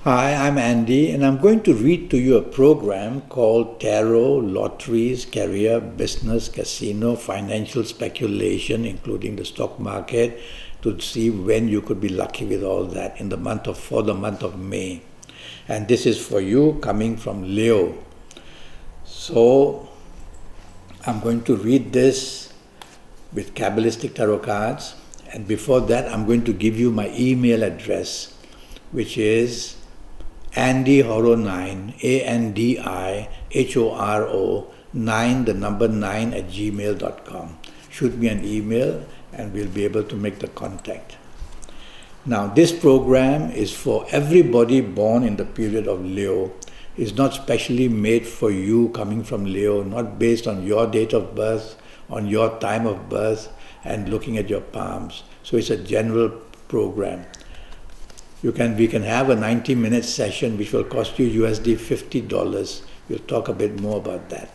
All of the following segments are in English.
Hi, I'm Andy, and I'm going to read to you a program called Tarot, Lotteries, Career, Business, Casino, Financial Speculation, including the stock market, to see when you could be lucky with all that for the month of May. And this is for you coming from Leo. So I'm going to read this with Kabbalistic tarot cards, and before that I'm going to give you my email address, which is AndyHoro9, ANDIHORO 9, the number 9 at gmail.com. Shoot me an email and we'll be able to make the contact. Now, this program is for everybody born in the period of Leo. It's not specially made for you coming from Leo, not based on your date of birth, on your time of birth, and looking at your palms. So it's a general program. We can have a 90-minute session which will cost you USD $50. We'll talk a bit more about that.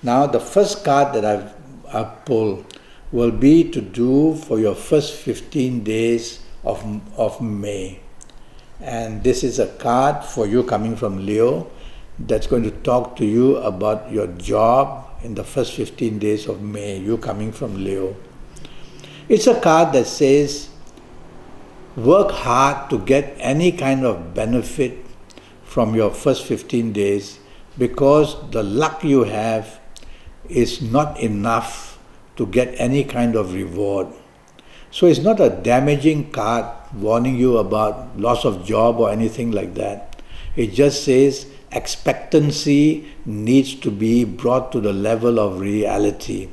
Now, the first card that I've pulled will be to do for your first 15 days of May. And this is a card for you coming from Leo that's going to talk to you about your job in the first 15 days of May, you coming from Leo. It's a card that says, work hard to get any kind of benefit from your first 15 days because the luck you have is not enough to get any kind of reward. So it's not a damaging card warning you about loss of job or anything like that. It just says expectancy needs to be brought to the level of reality.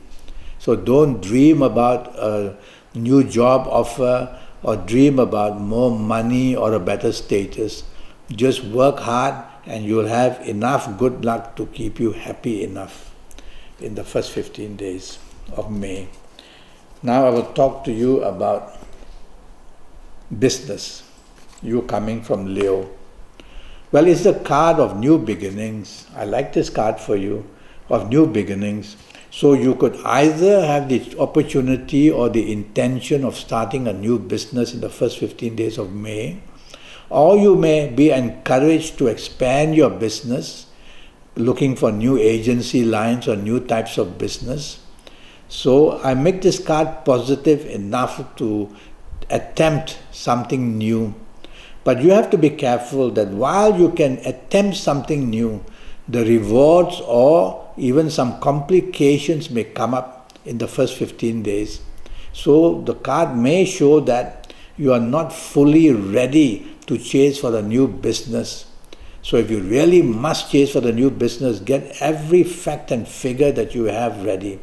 So don't dream about a new job offer or dream about more money or a better status. Just work hard and you'll have enough good luck to keep you happy enough in the first 15 days of May. Now I will talk to you about business, you coming from Leo. Well, it's the card of new beginnings. I like this card for you, of new beginnings. So you could either have the opportunity or the intention of starting a new business in the first 15 days of May, or you may be encouraged to expand your business, looking for new agency lines or new types of business. So I make this card positive enough to attempt something new. But you have to be careful that while you can attempt something new, the rewards or even some complications may come up in the first 15 days. So the card may show that you are not fully ready to chase for the new business. So if you really must chase for the new business, get every fact and figure that you have ready,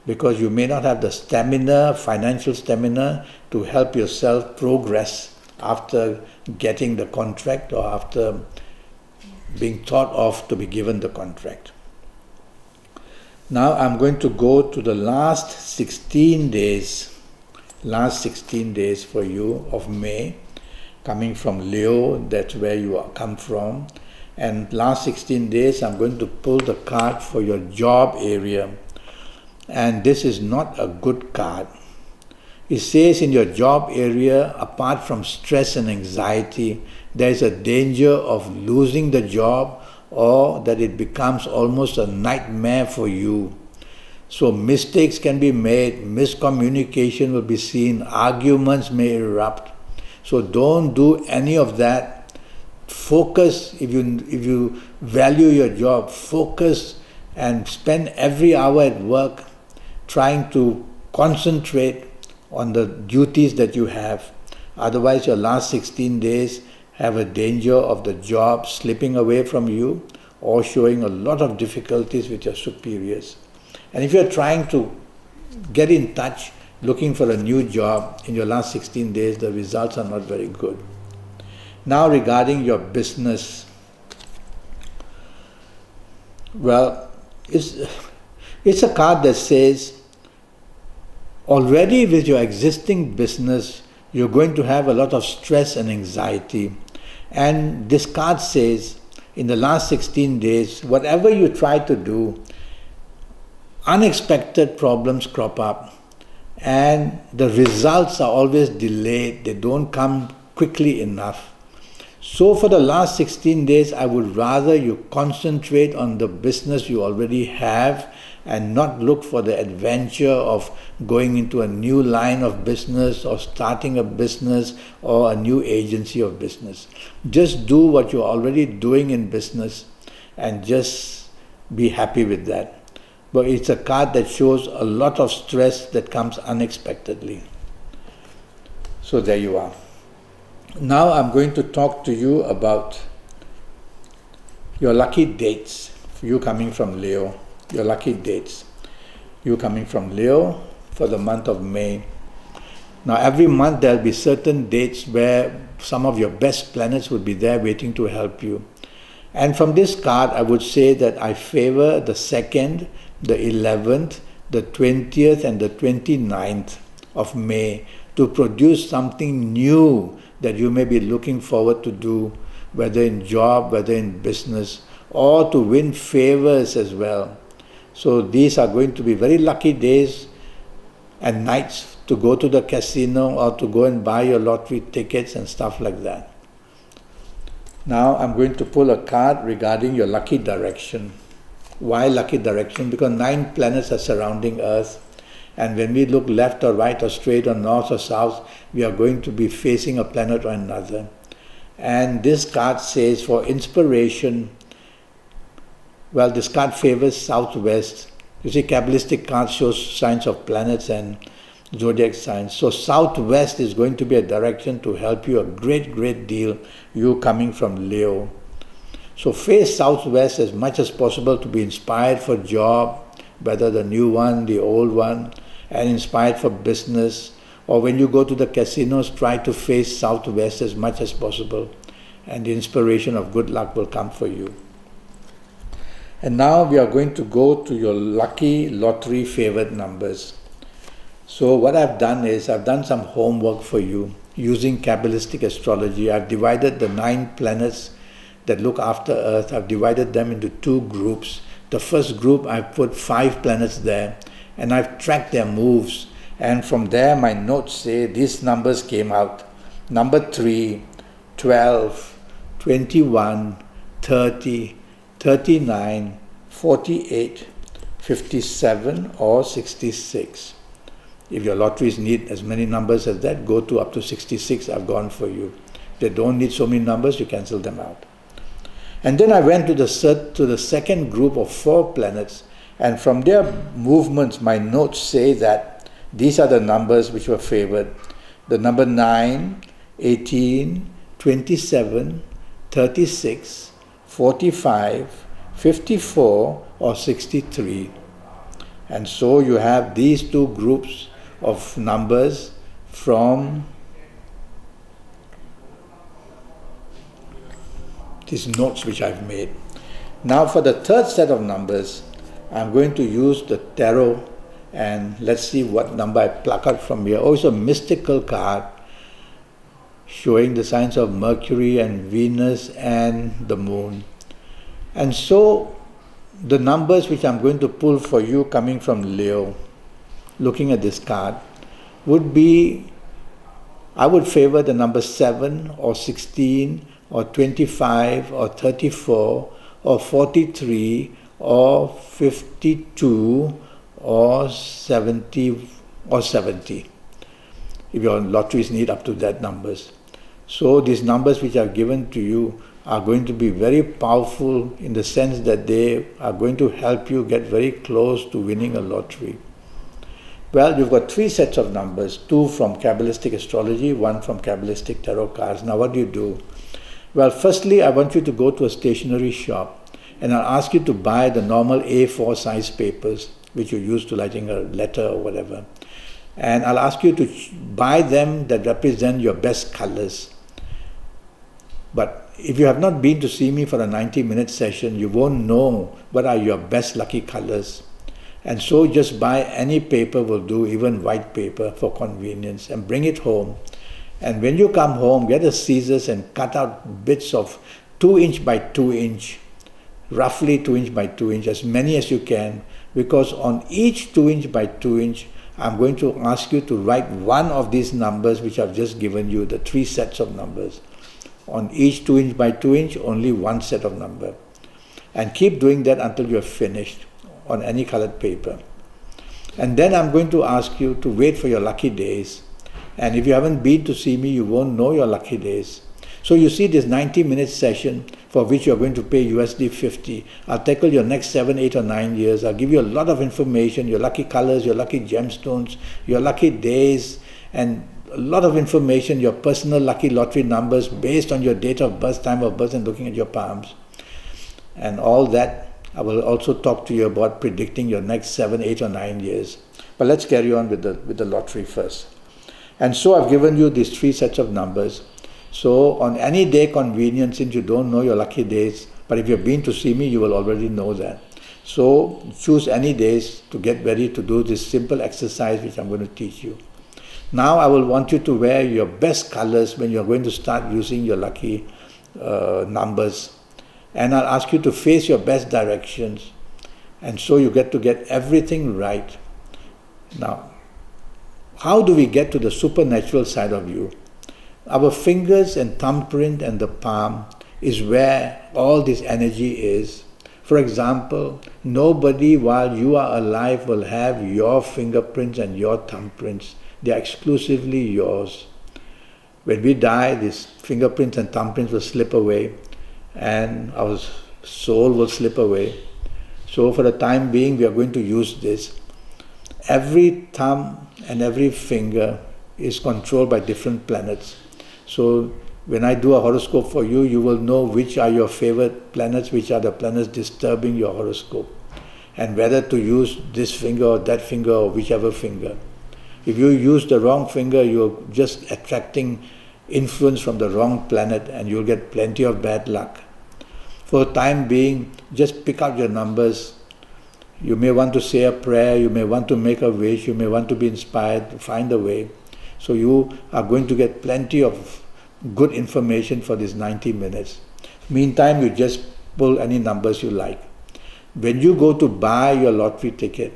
because you may not have the stamina, financial stamina, to help yourself progress after getting the contract or after being thought of to be given the contract. Now I'm going to go to the last 16 days for you of May, coming from Leo, that's where you come from. And last 16 days I'm going to pull the card for your job area. And this is not a good card. It says in your job area, apart from stress and anxiety, there is a danger of losing the job or that it becomes almost a nightmare for you. So mistakes can be made, miscommunication will be seen, arguments may erupt. So don't do any of that. Focus, if you value your job, focus and spend every hour at work trying to concentrate on the duties that you have. Otherwise, your last 16 days have a danger of the job slipping away from you or showing a lot of difficulties with your superiors. And if you're trying to get in touch, looking for a new job in your last 16 days, the results are not very good. Now regarding your business, well, it's a card that says, already with your existing business, you're going to have a lot of stress and anxiety. And this card says, in the last 16 days, whatever you try to do, unexpected problems crop up and the results are always delayed. They don't come quickly enough. So for the last 16 days, I would rather you concentrate on the business you already have and not look for the adventure of going into a new line of business or starting a business or a new agency of business. Just do what you're already doing in business and just be happy with that. But it's a card that shows a lot of stress that comes unexpectedly. So there you are. Now I'm going to talk to you about your lucky dates. You coming from Leo, your lucky dates. You coming from Leo for the month of May. Now every month there'll be certain dates where some of your best planets will be there waiting to help you. And from this card I would say that I favor the 2nd, the 11th, the 20th and the 29th of May to produce something new that you may be looking forward to do, whether in job, whether in business, or to win favors as well. So these are going to be very lucky days and nights to go to the casino or to go and buy your lottery tickets and stuff like that. Now I'm going to pull a card regarding your lucky direction. Why lucky direction? Because 9 planets are surrounding Earth. And when we look left or right or straight or north or south, we are going to be facing a planet or another. And this card says for inspiration, well, this card favors southwest. You see, Kabbalistic cards show signs of planets and zodiac signs. So southwest is going to be a direction to help you a great deal, you coming from Leo. So face southwest as much as possible to be inspired for job, whether the new one, the old one, and inspired for business. Or when you go to the casinos, try to face southwest as much as possible, and the inspiration of good luck will come for you. And now we are going to go to your lucky lottery favored numbers. So what I've done is, I've done some homework for you using Kabbalistic astrology. I've divided the 9 planets that look after Earth, I've divided them into 2 groups. The first group, I've put 5 planets there, and I've tracked their moves. And from there, my notes say these numbers came out. Number 3, 12, 21, 30, 39, 48, 57, or 66. If your lotteries need as many numbers as that, go to up to 66, I've gone for you. If they don't need so many numbers, you cancel them out. And then I went to the second group of 4 planets, and from their movements, my notes say that these are the numbers which were favored. The number 9, 18, 27, 36, 45, 54, or 63. And so you have these 2 groups of numbers from these notes which I've made. Now for the third set of numbers, I'm going to use the tarot, and let's see what number I pluck out from here. Oh, it's a mystical card showing the signs of Mercury and Venus and the Moon. And so the numbers which I'm going to pull for you coming from Leo, looking at this card, would be, I would favor the number 7 or 16 or 25 or 34 or 43 or 52 or 70 or 70. If your lotteries need up to that numbers. So these numbers which are given to you are going to be very powerful in the sense that they are going to help you get very close to winning a lottery. Well, you've got 3 sets of numbers, 2 from Kabbalistic astrology, 1 from Kabbalistic tarot cards. Now what do? Well, firstly, I want you to go to a stationery shop, and I'll ask you to buy the normal A4 size papers which you use to writing a letter or whatever. And I'll ask you to buy them that represent your best colors. But if you have not been to see me for a 90-minute session, you won't know what are your best lucky colors. And so just buy any paper will do, even white paper for convenience, and bring it home. And when you come home, get a scissors and cut out bits of 2 inch by 2 inch, roughly 2 inch by 2 inch, as many as you can, because on each 2 inch by 2 inch, I'm going to ask you to write one of these numbers which I've just given you, the 3 sets of numbers. On each 2 inch by 2 inch, only one set of number. And keep doing that until you're finished on any colored paper. And then I'm going to ask you to wait for your lucky days. And if you haven't been to see me, you won't know your lucky days. So you see this 90-minute session for which you're going to pay USD 50. I'll tackle your next 7, 8 or 9 years. I'll give you a lot of information, your lucky colors, your lucky gemstones, your lucky days, and a lot of information, your personal lucky lottery numbers based on your date of birth, time of birth, and looking at your palms. And all that, I will also talk to you about predicting your next 7, 8 or 9 years. But let's carry on with the lottery first. And so I've given you these 3 sets of numbers. So on any day convenient, since you don't know your lucky days, but if you've been to see me, you will already know that. So choose any days to get ready to do this simple exercise which I'm going to teach you. Now I will want you to wear your best colors when you're going to start using your lucky numbers. And I'll ask you to face your best directions. And so you get to get everything right. Now, how do we get to the supernatural side of you? Our fingers and thumbprint and the palm is where all this energy is. For example, nobody while you are alive will have your fingerprints and your thumbprints. They are exclusively yours. When we die, these fingerprints and thumbprints will slip away and our soul will slip away. So for the time being, we are going to use this. Every thumb and every finger is controlled by different planets. So when I do a horoscope for you, you will know which are your favorite planets, which are the planets disturbing your horoscope, and whether to use this finger or that finger or whichever finger. If you use the wrong finger, you're just attracting influence from the wrong planet and you'll get plenty of bad luck. For the time being, just pick out your numbers. You may want to say a prayer, you may want to make a wish, you may want to be inspired, to find a way. So you are going to get plenty of good information for these 90 minutes. Meantime, you just pull any numbers you like. When you go to buy your lottery ticket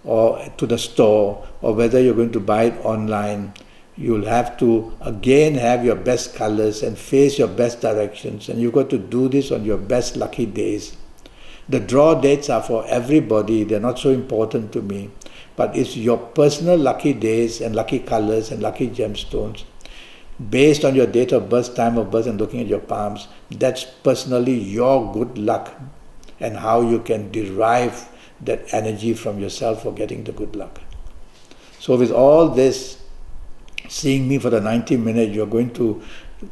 or to the store, or whether you're going to buy it online, you'll have to again have your best colors and face your best directions, and you've got to do this on your best lucky days. The draw dates are for everybody, they're not so important to me, but it's your personal lucky days and lucky colors and lucky gemstones based on your date of birth, time of birth, and looking at your palms. That's personally your good luck and how you can derive that energy from yourself for getting the good luck. So with all this, seeing me for the 90 minutes, you're going to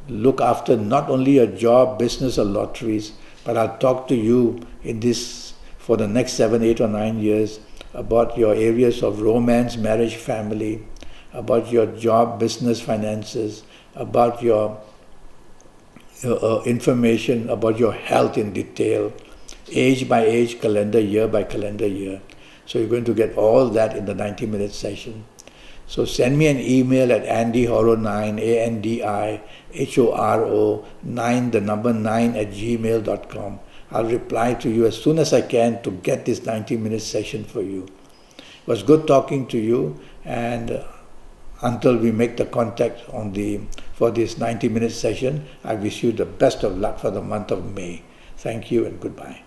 look after not only your job, business or lotteries, but I'll talk to you in this for the next 7, 8 or 9 years about your areas of romance, marriage, family, about your job, business, finances, about your information, about your health in detail, age by age, calendar year by calendar year. So you're going to get all that in the 90-minute session. So send me an email at andyhoro9, ANDIHORO 9, the number 9 at gmail.com. I'll reply to you as soon as I can to get this 90-minute session for you. It was good talking to you, and until we make the contact for this 90-minute session, I wish you the best of luck for the month of May. Thank you and goodbye.